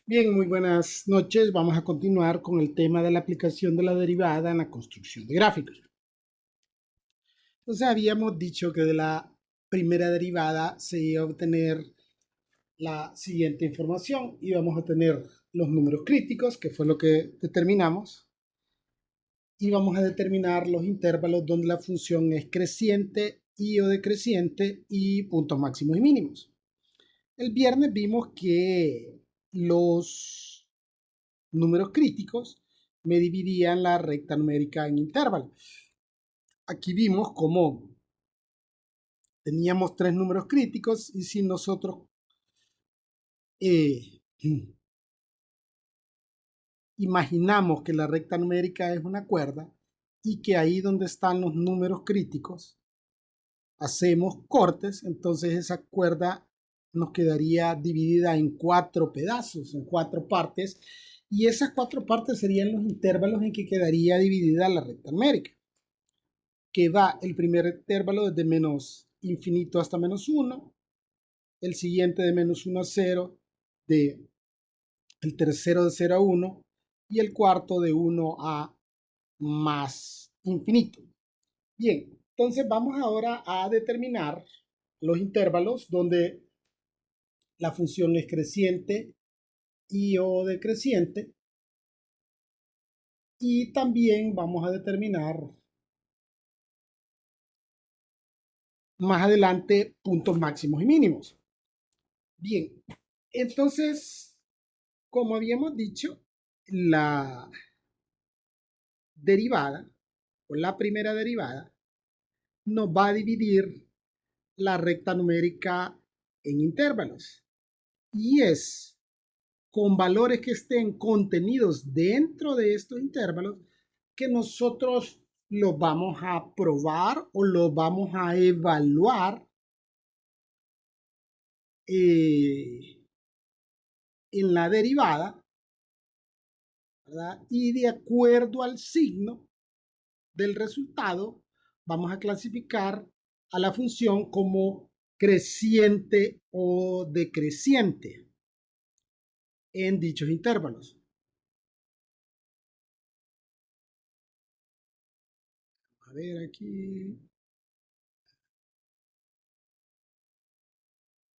Bien, muy buenas noches. Vamos a continuar con el tema de la aplicación de la derivada en la construcción de gráficos. Entonces habíamos dicho que de la primera derivada se iba a obtener la siguiente información. Íbamos a tener los números críticos, que fue lo que determinamos, y vamos a determinar los intervalos donde la función es creciente y o decreciente y puntos máximos y mínimos. El viernes vimos que los números críticos me dividían la recta numérica en intervalos. Aquí vimos cómo teníamos tres números críticos y si nosotros eh, imaginamos que la recta numérica es una cuerda y que ahí donde están los números críticos hacemos cortes, entonces esa cuerda nos quedaría dividida en cuatro pedazos, en cuatro partes, y esas cuatro partes serían los intervalos en que quedaría dividida la recta numérica, que va el primer intervalo desde menos infinito hasta menos 1, el siguiente de menos 1 a 0, el tercero de 0 a 1 y el cuarto de 1 a más infinito. Bien, entonces vamos ahora a determinar los intervalos donde la función es creciente y o decreciente, y también vamos a determinar más adelante puntos máximos y mínimos. Bien, entonces, como habíamos dicho, la derivada o la primera derivada nos va a dividir la recta numérica en intervalos y es con valores que estén contenidos dentro de estos intervalos que nosotros los vamos a probar o los vamos a evaluar en la derivada, ¿verdad? Y de acuerdo al signo del resultado, vamos a clasificar a la función como creciente o decreciente en dichos intervalos. A ver aquí,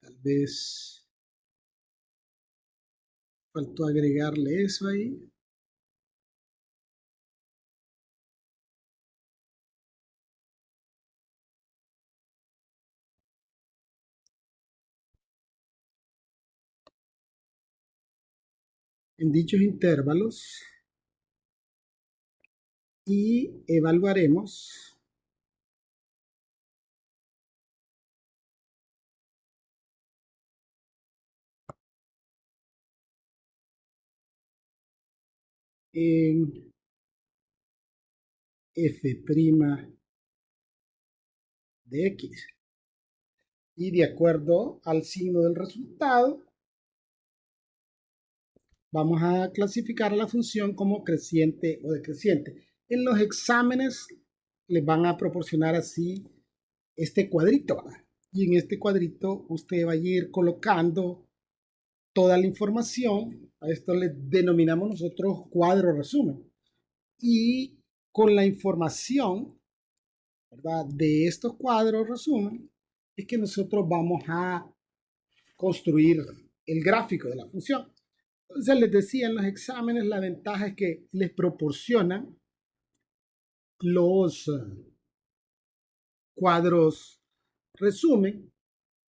tal vez faltó agregarle eso ahí. En dichos intervalos y evaluaremos en f' de x. Y de acuerdo al signo del resultado, vamos a clasificar la función como creciente o decreciente. En los exámenes les van a proporcionar así este cuadrito, ¿verdad? Y en este cuadrito usted va a ir colocando toda la información. A esto le denominamos nosotros cuadro resumen. Y con la información, ¿verdad?, de estos cuadros resumen, es que nosotros vamos a construir el gráfico de la función. Entonces les decía, en los exámenes la ventaja es que les proporcionan los cuadros resumen,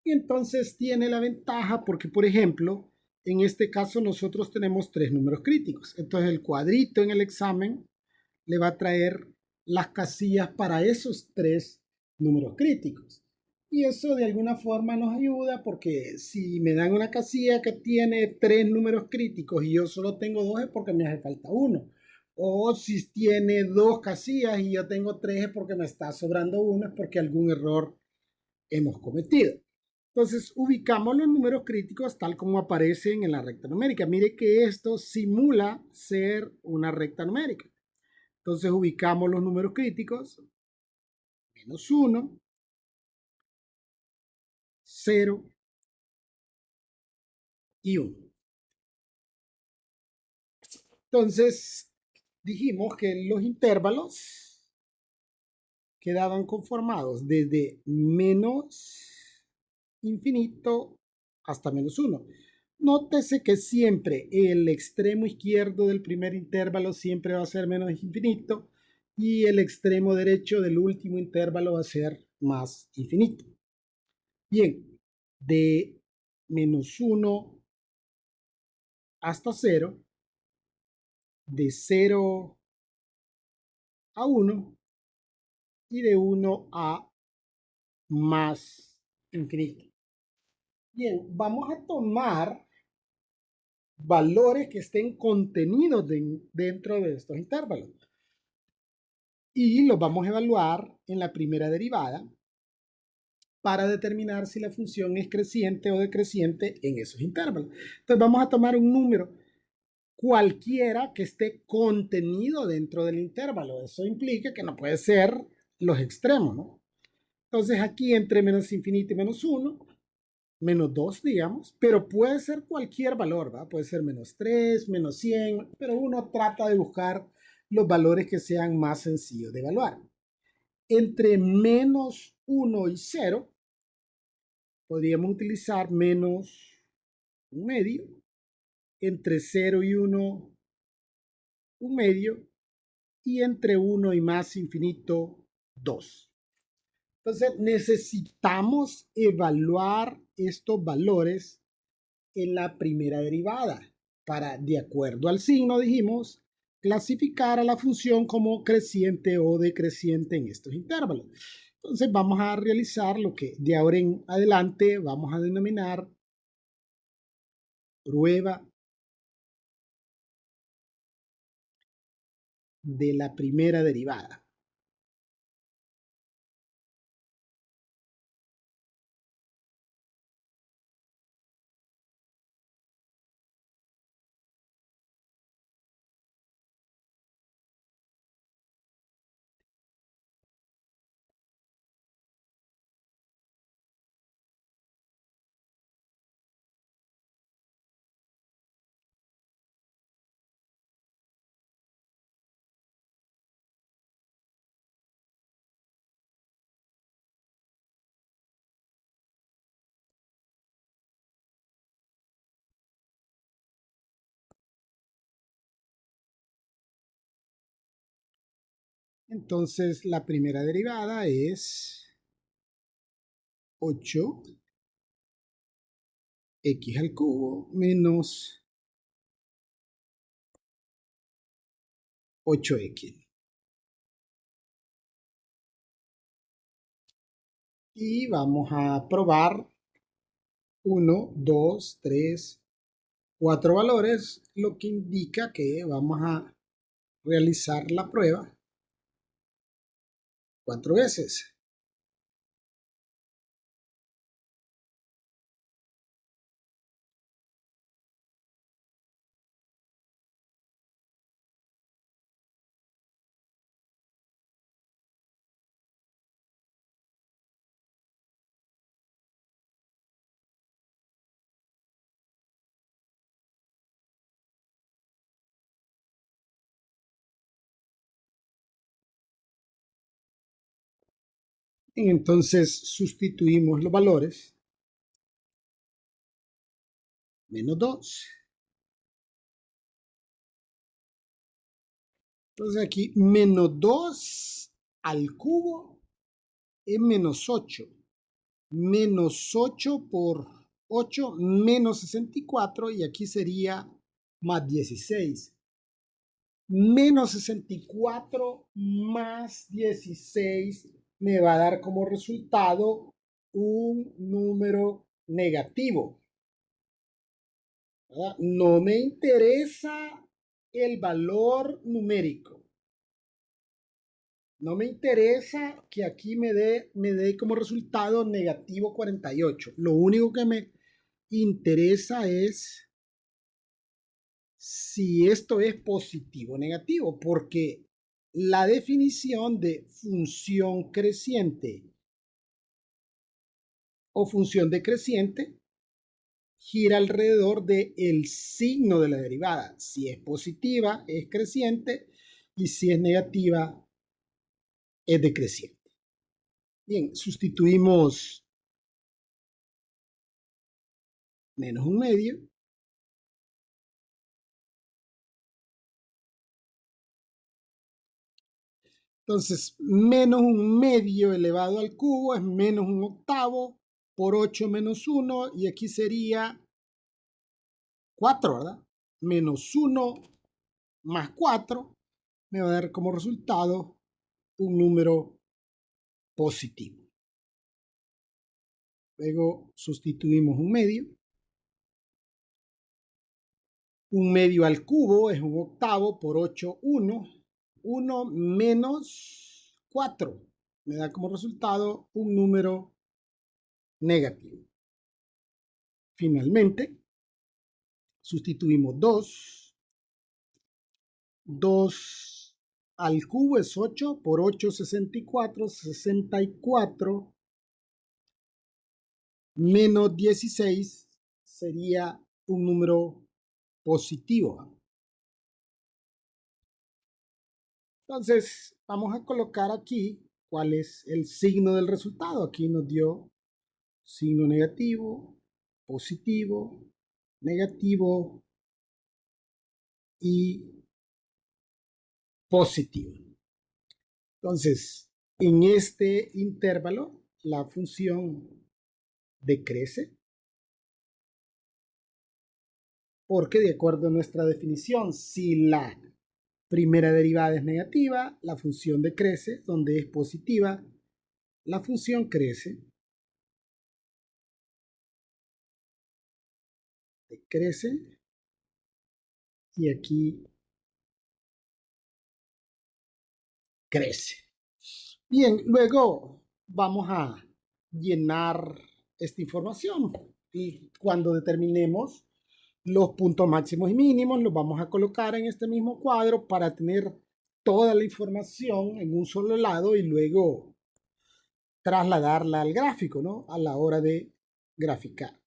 y entonces tiene la ventaja porque, por ejemplo, en este caso nosotros tenemos tres números críticos. Entonces el cuadrito en el examen le va a traer las casillas para esos tres números críticos. Y eso de alguna forma nos ayuda porque si me dan una casilla que tiene tres números críticos y yo solo tengo dos es porque me hace falta uno. O si tiene dos casillas y yo tengo tres es porque me está sobrando uno, es porque algún error hemos cometido. Entonces ubicamos los números críticos tal como aparecen en la recta numérica. Mire que esto simula ser una recta numérica. Entonces ubicamos los números críticos: menos 1, 0 y 1. Entonces, dijimos que los intervalos quedaban conformados desde menos infinito hasta menos 1. Nótese que siempre el extremo izquierdo del primer intervalo siempre va a ser menos infinito y el extremo derecho del último intervalo va a ser más infinito. Bien, de menos 1 hasta 0, de 0 a 1 y de 1 a más infinito. Bien, vamos a tomar valores que estén contenidos dentro de estos intervalos y los vamos a evaluar en la primera derivada para determinar si la función es creciente o decreciente en esos intervalos. Entonces vamos a tomar un número cualquiera que esté contenido dentro del intervalo. Eso implica que no puede ser los extremos, ¿no? Entonces aquí entre menos infinito y menos 1, menos 2, digamos, pero puede ser cualquier valor, ¿va? Puede ser menos 3, menos 100, pero uno trata de buscar los valores que sean más sencillos de evaluar. Entre menos 1 y 0, podríamos utilizar menos un medio, entre 0 y 1, un medio, y entre 1 y más infinito, 2. Entonces necesitamos evaluar estos valores en la primera derivada para, de acuerdo al signo, dijimos, clasificar a la función como creciente o decreciente en estos intervalos. Entonces vamos a realizar lo que de ahora en adelante vamos a denominar prueba de la primera derivada. Entonces la primera derivada es 8x al cubo menos 8x. Y vamos a probar 1, 2, 3, 4 valores, lo que indica que vamos a realizar la prueba 4 veces. Entonces sustituimos los valores. Menos 2. Entonces aquí menos 2 al cubo es menos 8. Menos 8 por 8 menos 64 y aquí sería más 16. Menos 64 más 16 me va a dar como resultado un número negativo, ¿verdad? No me interesa el valor numérico. No me interesa que aquí me dé como resultado negativo 48. Lo único que me interesa es si esto es positivo o negativo, porque la definición de función creciente o función decreciente gira alrededor del signo de la derivada. Si es positiva, es creciente, y si es negativa, es decreciente. Bien, sustituimos menos un medio. Entonces, menos un medio elevado al cubo es menos un octavo por 8 menos 1, y aquí sería 4, ¿verdad? Menos 1 más 4 me va a dar como resultado un número positivo. Luego sustituimos un medio. Un medio al cubo es un octavo por 8, 1. 1 menos 4 me da como resultado un número negativo. Finalmente, sustituimos 2. 2 al cubo es 8 por 8, 64. 64 menos 16 sería un número positivo. Entonces, vamos a colocar aquí cuál es el signo del resultado. Aquí nos dio signo negativo, positivo, negativo y positivo. Entonces, en este intervalo, la función decrece porque, de acuerdo a nuestra definición, si la primera derivada es negativa, la función decrece. Donde es positiva, la función crece. Decrece. Y aquí crece. Bien, luego vamos a llenar esta información. Y cuando determinemos los puntos máximos y mínimos, los vamos a colocar en este mismo cuadro para tener toda la información en un solo lado y luego trasladarla al gráfico, ¿no? A la hora de graficar.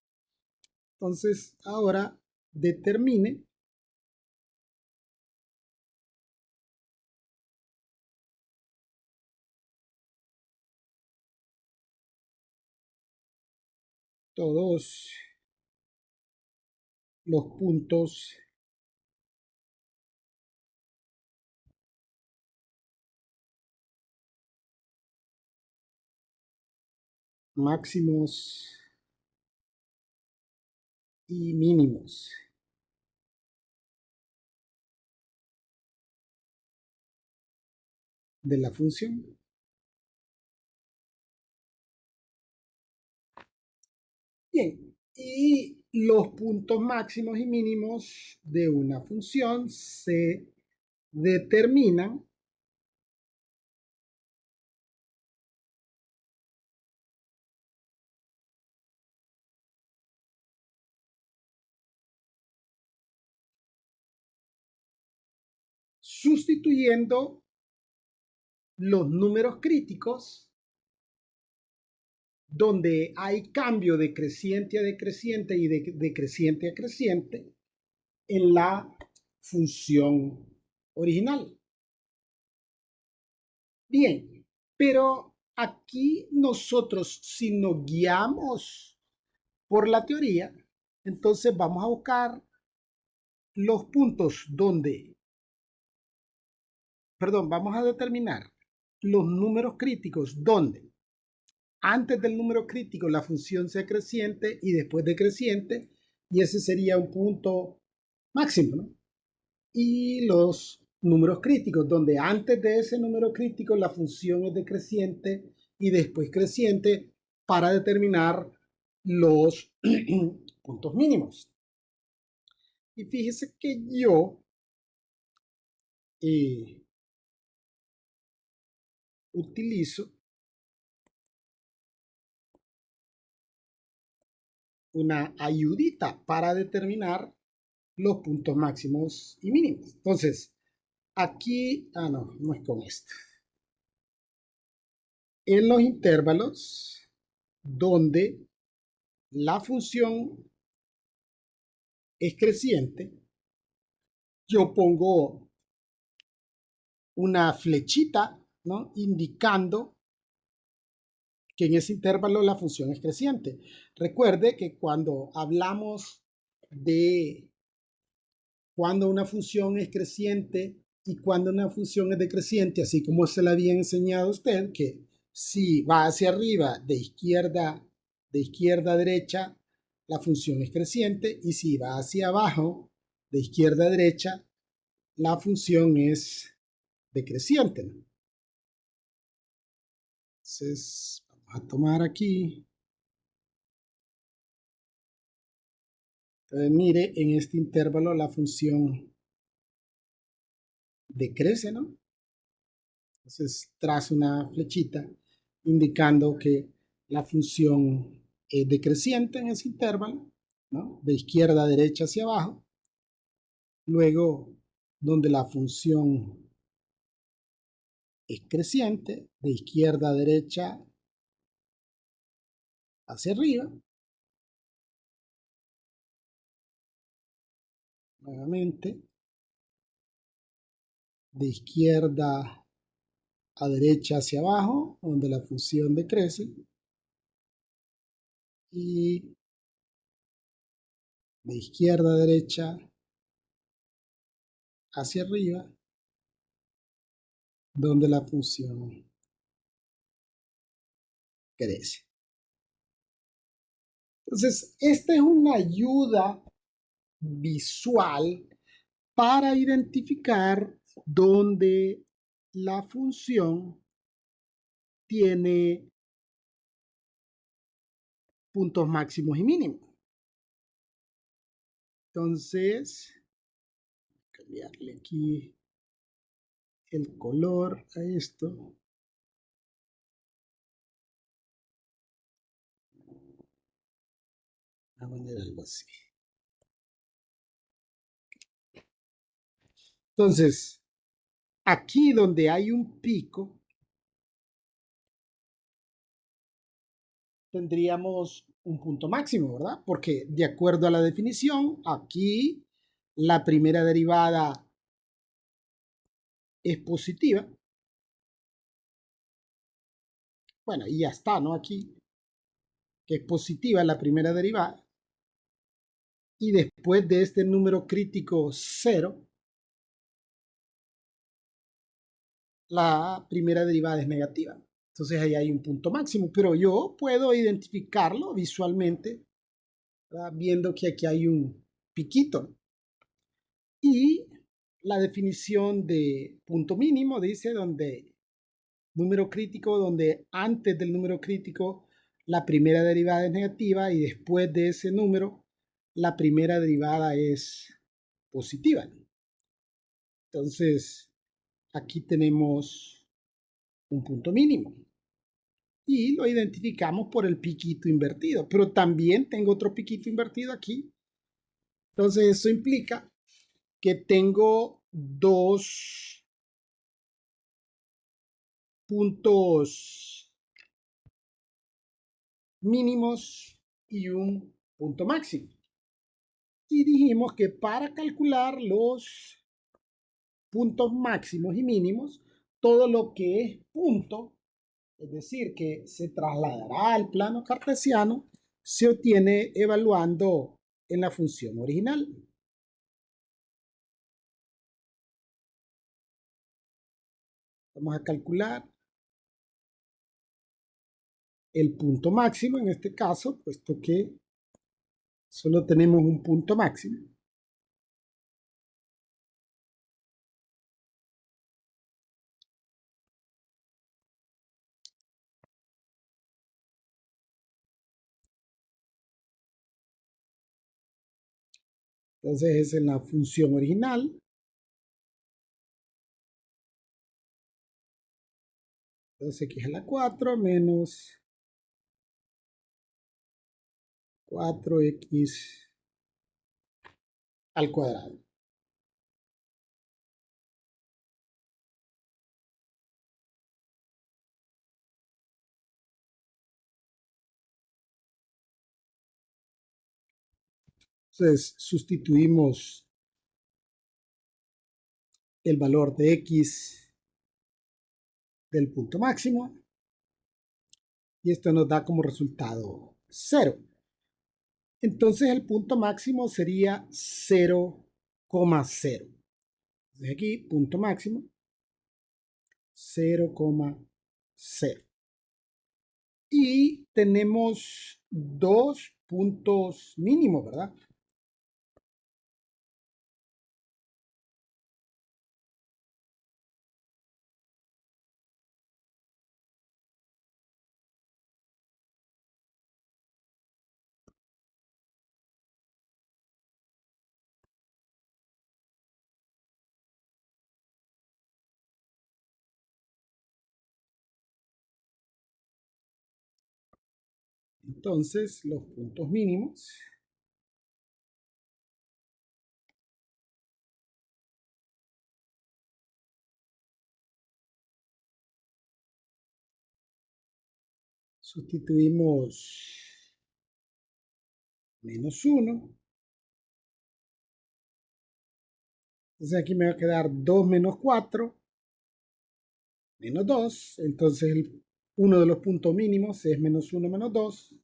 Entonces, ahora determine todos los puntos máximos y mínimos de la función. Bien, y los puntos máximos y mínimos de una función se determinan sustituyendo los números críticos donde hay cambio de creciente a decreciente y de decreciente a creciente en la función original. Bien, pero aquí nosotros, si nos guiamos por la teoría, entonces vamos a buscar los puntos donde, perdón, vamos a determinar los números críticos donde antes del número crítico la función sea creciente y después decreciente, y ese sería un punto máximo, ¿no? Y los números críticos, donde antes de ese número crítico la función es decreciente y después creciente, para determinar los puntos mínimos. Y fíjese que yo utilizo una ayudita para determinar los puntos máximos y mínimos. Entonces, aquí, no es con esto. En los intervalos donde la función es creciente, yo pongo una flechita, ¿no? Indicando que en ese intervalo la función es creciente. Recuerde que cuando hablamos de cuando una función es creciente y cuando una función es decreciente, así como se la había enseñado a usted, que si va hacia arriba de izquierda a derecha, la función es creciente, y si va hacia abajo de izquierda a derecha, la función es decreciente, ¿no? Entonces, vamos a tomar aquí. Entonces, mire, en este intervalo la función decrece, ¿no? Entonces, trazo una flechita indicando que la función es decreciente en ese intervalo, ¿no? De izquierda a derecha hacia abajo. Luego, donde la función es creciente, de izquierda a derecha hacia arriba. Nuevamente, de izquierda a derecha hacia abajo, donde la función decrece. Y de izquierda a derecha hacia arriba, donde la función crece. Entonces, esta es una ayuda visual para identificar dónde la función tiene puntos máximos y mínimos. Entonces, cambiarle aquí el color a esto. Vamos a poner algo así. Entonces, aquí donde hay un pico, tendríamos un punto máximo, ¿verdad? Porque de acuerdo a la definición, aquí la primera derivada es positiva. Bueno, y ya está, ¿no? Aquí, que es positiva la primera derivada. Y después de este número crítico 0, la primera derivada es negativa. Entonces ahí hay un punto máximo, pero yo puedo identificarlo visualmente, ¿verdad? Viendo que aquí hay un piquito. Y la definición de punto mínimo dice donde número crítico, donde antes del número crítico la primera derivada es negativa y después de ese número la primera derivada es positiva. Entonces, aquí tenemos un punto mínimo y lo identificamos por el piquito invertido, pero también tengo otro piquito invertido aquí. Entonces, eso implica que tengo dos puntos mínimos y un punto máximo. Y dijimos que para calcular los puntos máximos y mínimos, todo lo que es punto, es decir, que se trasladará al plano cartesiano, se obtiene evaluando en la función original. Vamos a calcular el punto máximo en este caso, puesto que solo tenemos un punto máximo. Entonces es en la función original. Entonces x a la 4 menos 4x al cuadrado. Entonces sustituimos el valor de x del punto máximo y esto nos da como resultado 0. Entonces el punto máximo sería 0,0. Entonces aquí punto máximo 0,0. Y tenemos dos puntos mínimos, ¿verdad? Entonces los puntos mínimos sustituimos menos 1. Entonces aquí me va a quedar 2 menos 4 menos 2. Entonces uno de los puntos mínimos es menos 1 menos 2.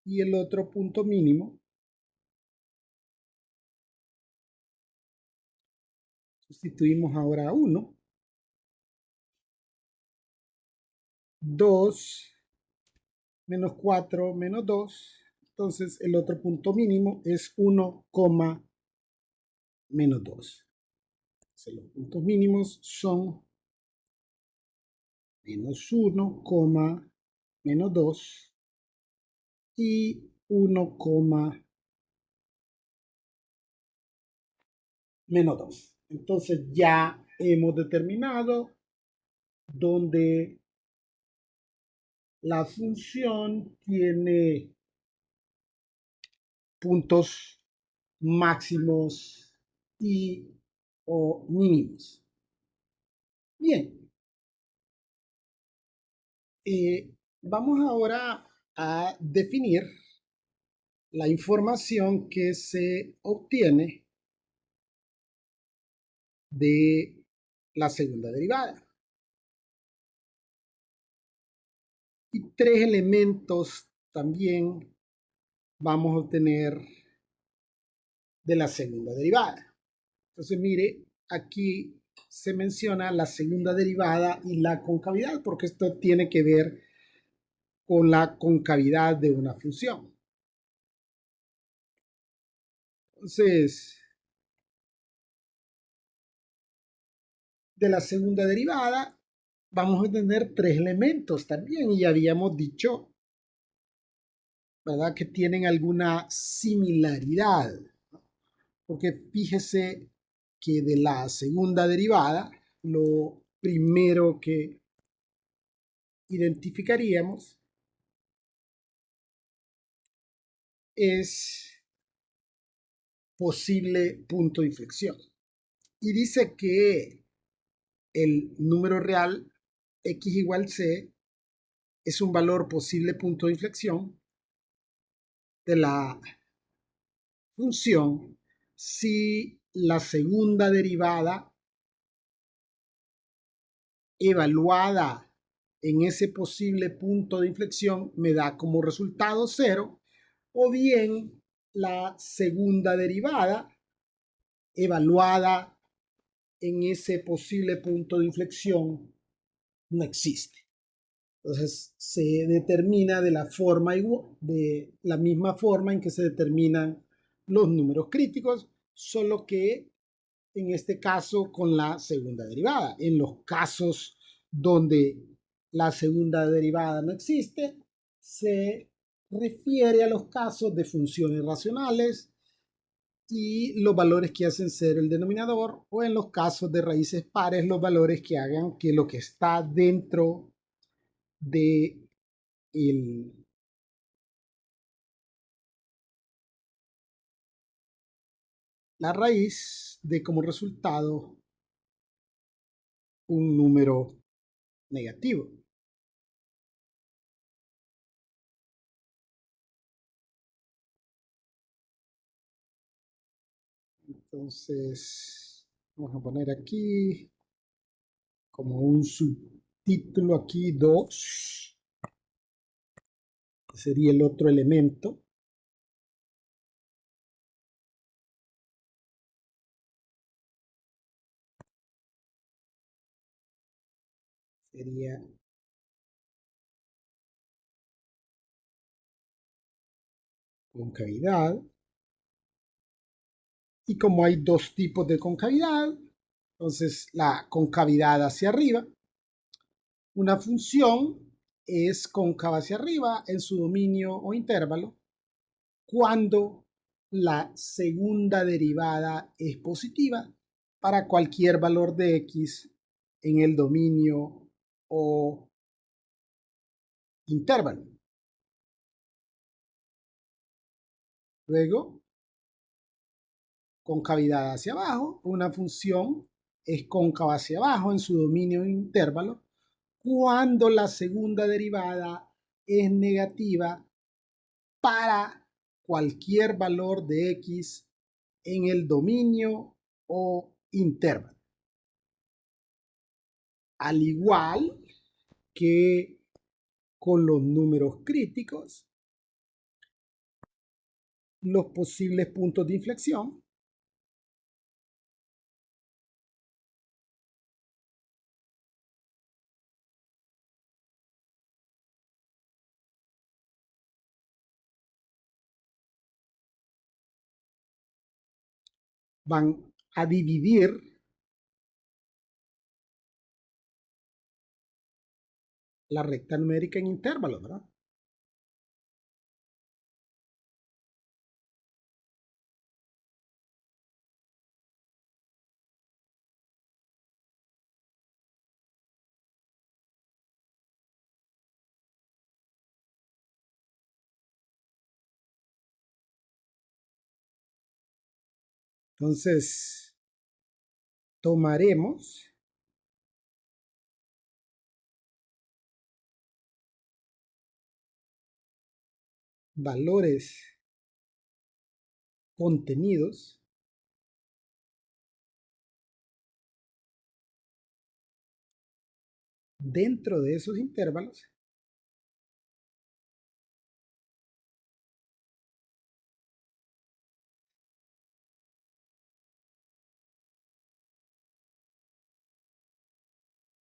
Y el otro punto mínimo sustituimos ahora a 1. 2 menos 4 menos 2. Entonces el otro punto mínimo es 1, menos 2. Entonces, los puntos mínimos son menos 1, menos 2 y 1, menos 2. Entonces ya hemos determinado donde la función tiene puntos máximos y o mínimos. Bien, vamos ahora a definir la información que se obtiene de la segunda derivada. Y tres elementos también vamos a obtener de la segunda derivada. Entonces, mire, aquí se menciona la segunda derivada y la concavidad, porque esto tiene que ver con la concavidad de una función. Entonces, de la segunda derivada vamos a tener tres elementos también y habíamos dicho, ¿verdad?, que tienen alguna similaridad, porque fíjese que de la segunda derivada lo primero que identificaríamos es posible punto de inflexión. Y dice que el número real x igual c es un valor posible punto de inflexión de la función si la segunda derivada evaluada en ese posible punto de inflexión me da como resultado 0, o bien la segunda derivada evaluada en ese posible punto de inflexión no existe. Entonces se determina de la misma forma en que se determinan los números críticos, solo que en este caso con la segunda derivada. En los casos donde la segunda derivada no existe, se refiere a los casos de funciones racionales y los valores que hacen ser el denominador, o en los casos de raíces pares, los valores que hagan que lo que está dentro de la raíz de como resultado un número negativo. Entonces, vamos a poner aquí como un subtítulo aquí 2. Sería el otro elemento. Sería concavidad. Y como hay dos tipos de concavidad, entonces la concavidad hacia arriba, una función es cóncava hacia arriba en su dominio o intervalo cuando la segunda derivada es positiva para cualquier valor de x en el dominio o intervalo. Luego, concavidad hacia abajo, una función es cóncava hacia abajo en su dominio o intervalo cuando la segunda derivada es negativa para cualquier valor de x en el dominio o intervalo. Al igual que con los números críticos, los posibles puntos de inflexión van a dividir la recta numérica en intervalos, ¿verdad? Entonces, tomaremos valores contenidos dentro de esos intervalos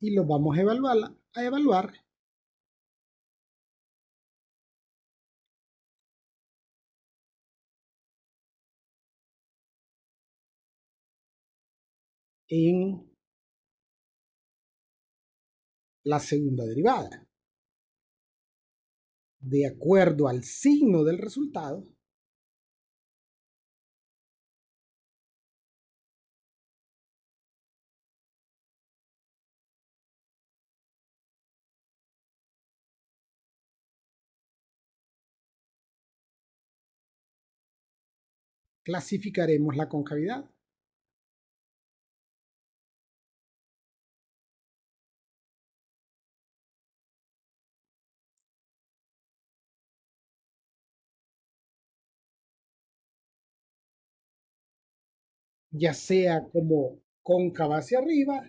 y los vamos a evaluar en la segunda derivada. De acuerdo al signo del resultado, clasificaremos la concavidad. Ya sea como cóncava hacia arriba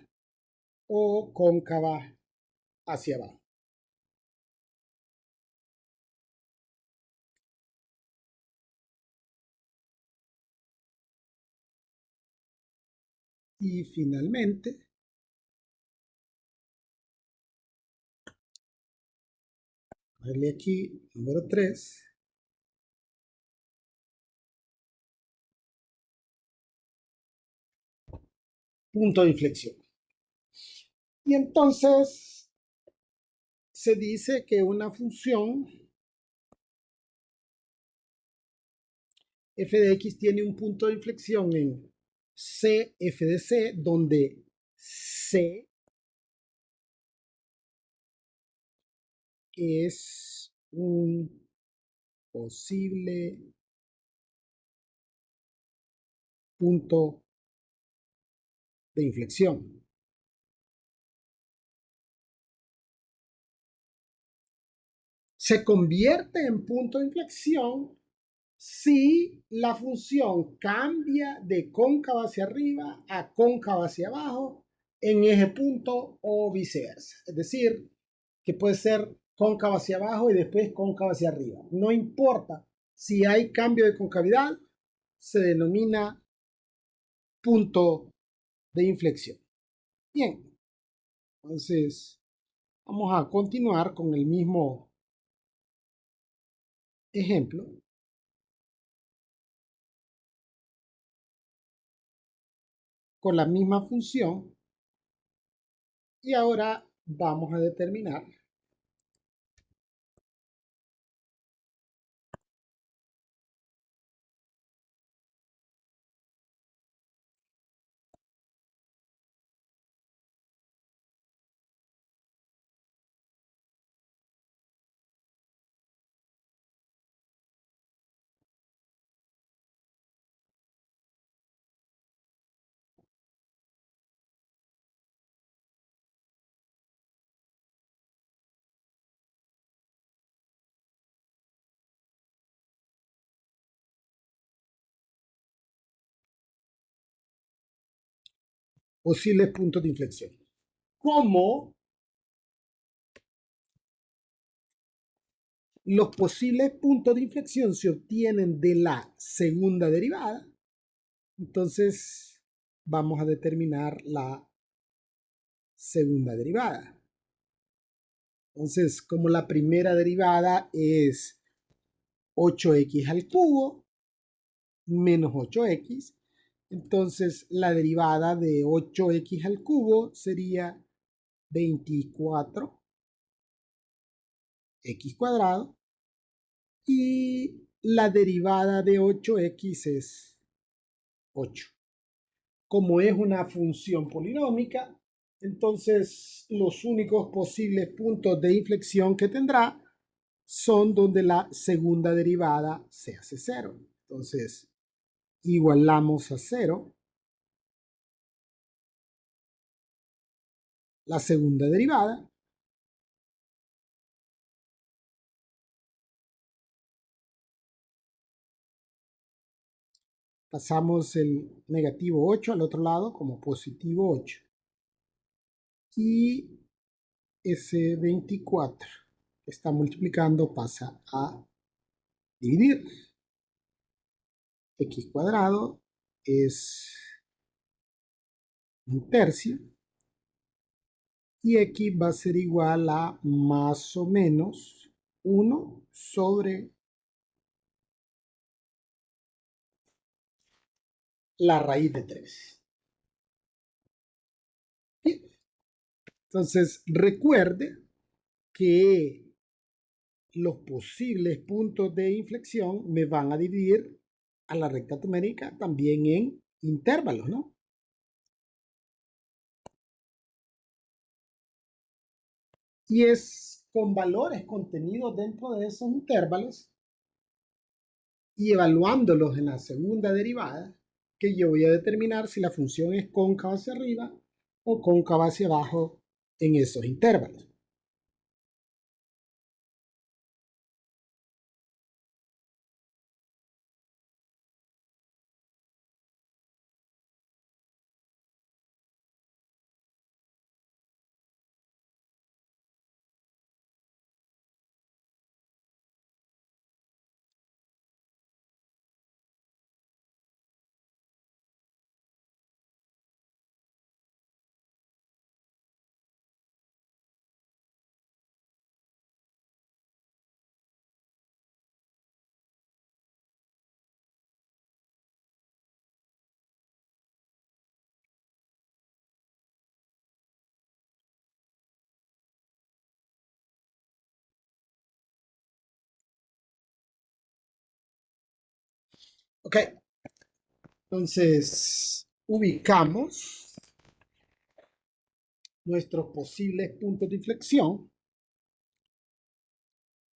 o cóncava hacia abajo. Y finalmente, darle aquí número 3, punto de inflexión. Y entonces se dice que una función f de x tiene un punto de inflexión en c f de c, donde c es un posible punto de inflexión. Se convierte en punto de inflexión si la función cambia de cóncava hacia arriba a cóncava hacia abajo en eje punto o viceversa. Es decir, que puede ser cóncava hacia abajo y después cóncava hacia arriba. No importa si hay cambio de concavidad, se denomina punto de inflexión. Bien, entonces vamos a continuar con el mismo ejemplo. Con la misma función. Y ahora vamos a determinar posibles puntos de inflexión. Como los posibles puntos de inflexión se obtienen de la segunda derivada, entonces vamos a determinar la segunda derivada. Entonces, como la primera derivada es 8x al cubo menos 8x, entonces la derivada de 8x al cubo sería 24x cuadrado y la derivada de 8x es 8. Como es una función polinómica, entonces los únicos posibles puntos de inflexión que tendrá son donde la segunda derivada se hace 0. Entonces, igualamos a 0 la segunda derivada. Pasamos el negativo 8 al otro lado como positivo 8. Y ese 24 que está multiplicando pasa a dividir. X cuadrado es un tercio. Y X va a ser igual a más o menos 1 sobre la raíz de 3. Bien. Entonces, recuerde que los posibles puntos de inflexión me van a dividir a la recta numérica también en intervalos, ¿no? Y es con valores contenidos dentro de esos intervalos y evaluándolos en la segunda derivada que yo voy a determinar si la función es cóncava hacia arriba o cóncava hacia abajo en esos intervalos. Ok, entonces ubicamos nuestros posibles puntos de inflexión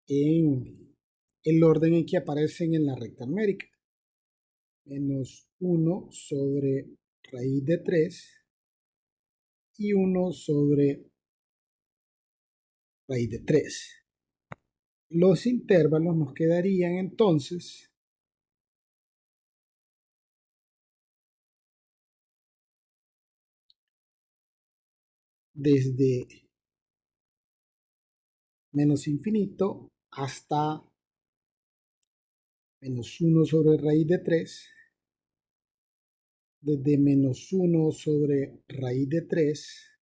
en el orden en que aparecen en la recta numérica. Menos 1 sobre raíz de 3 y 1 sobre raíz de 3. Los intervalos nos quedarían entonces desde menos infinito hasta menos 1 sobre raíz de 3, desde menos 1 sobre raíz de 3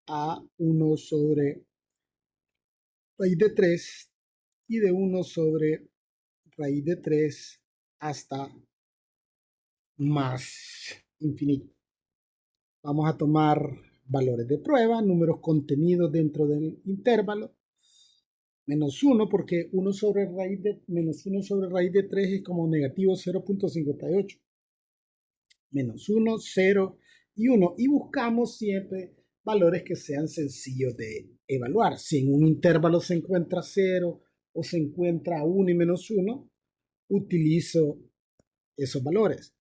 a 1 sobre raíz de 3 y de 1 sobre raíz de 3 hasta más infinito. Vamos a tomar valores de prueba, números contenidos dentro del intervalo. Menos 1 porque 1 sobre raíz de, menos 1 sobre raíz de 3 es como negativo 0.58. Menos 1, 0 y 1. Y buscamos siempre valores que sean sencillos de evaluar. Si en un intervalo se encuentra 0 o se encuentra 1 y menos 1, utilizo esos valores.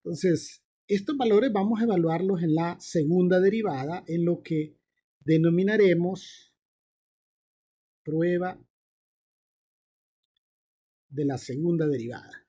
Entonces, estos valores vamos a evaluarlos en la segunda derivada, en lo que denominaremos prueba de la segunda derivada.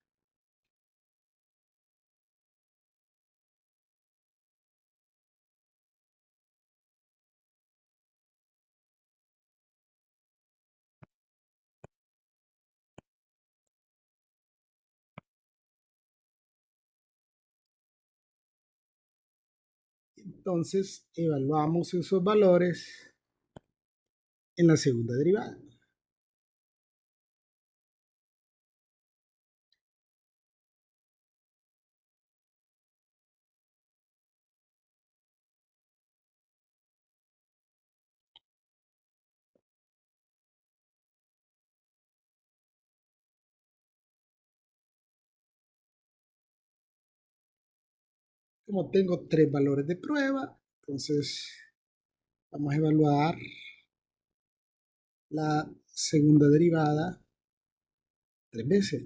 Entonces, evaluamos esos valores en la segunda derivada. Como tengo tres valores de prueba, entonces vamos a evaluar la segunda derivada tres veces.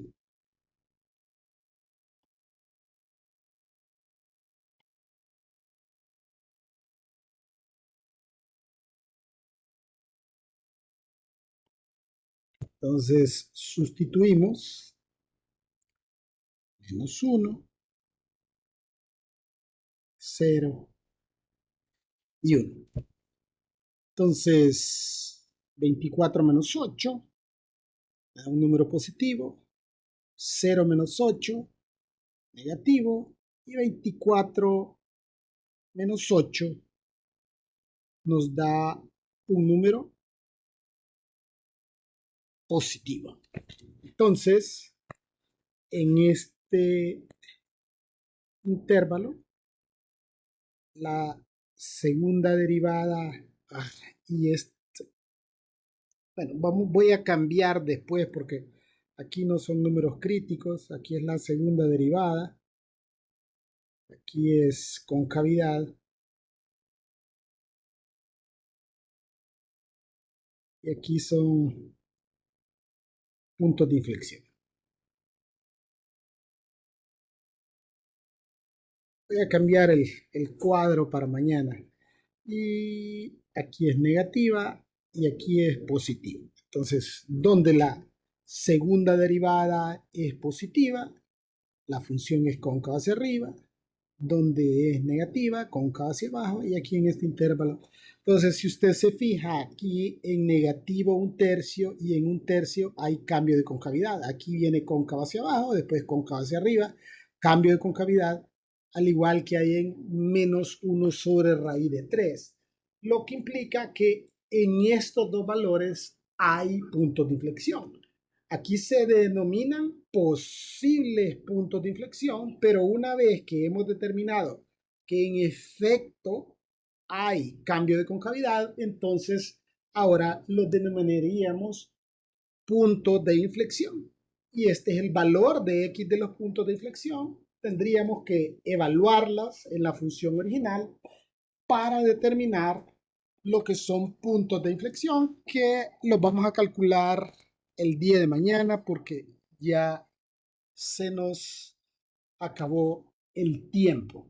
Entonces sustituimos menos 1, 0 y 1. Entonces 24 menos 8 da un número positivo, 0 menos 8 negativo y 24 menos 8 nos da un número positivo. Entonces, en este intervalo, la segunda derivada y bueno, voy a cambiar después porque aquí no son números críticos, aquí es la segunda derivada, aquí es concavidad y aquí son puntos de inflexión. Voy a cambiar el cuadro para mañana. Y aquí es negativa y aquí es positiva. Entonces, donde la segunda derivada es positiva, la función es cóncava hacia arriba, donde es negativa, cóncava hacia abajo, y aquí en este intervalo. Entonces, si usted se fija, aquí en negativo 1/3 y en 1/3 hay cambio de concavidad. Aquí viene cóncava hacia abajo, después cóncava hacia arriba, cambio de concavidad, al igual que hay en menos 1 sobre raíz de 3, lo que implica que en estos dos valores hay puntos de inflexión. Aquí se denominan posibles puntos de inflexión, pero una vez que hemos determinado que en efecto hay cambio de concavidad, entonces ahora los denominaríamos puntos de inflexión. Y este es el valor de x de los puntos de inflexión. Tendríamos que evaluarlas en la función original para determinar lo que son puntos de inflexión, que los vamos a calcular el día de mañana porque ya se nos acabó el tiempo.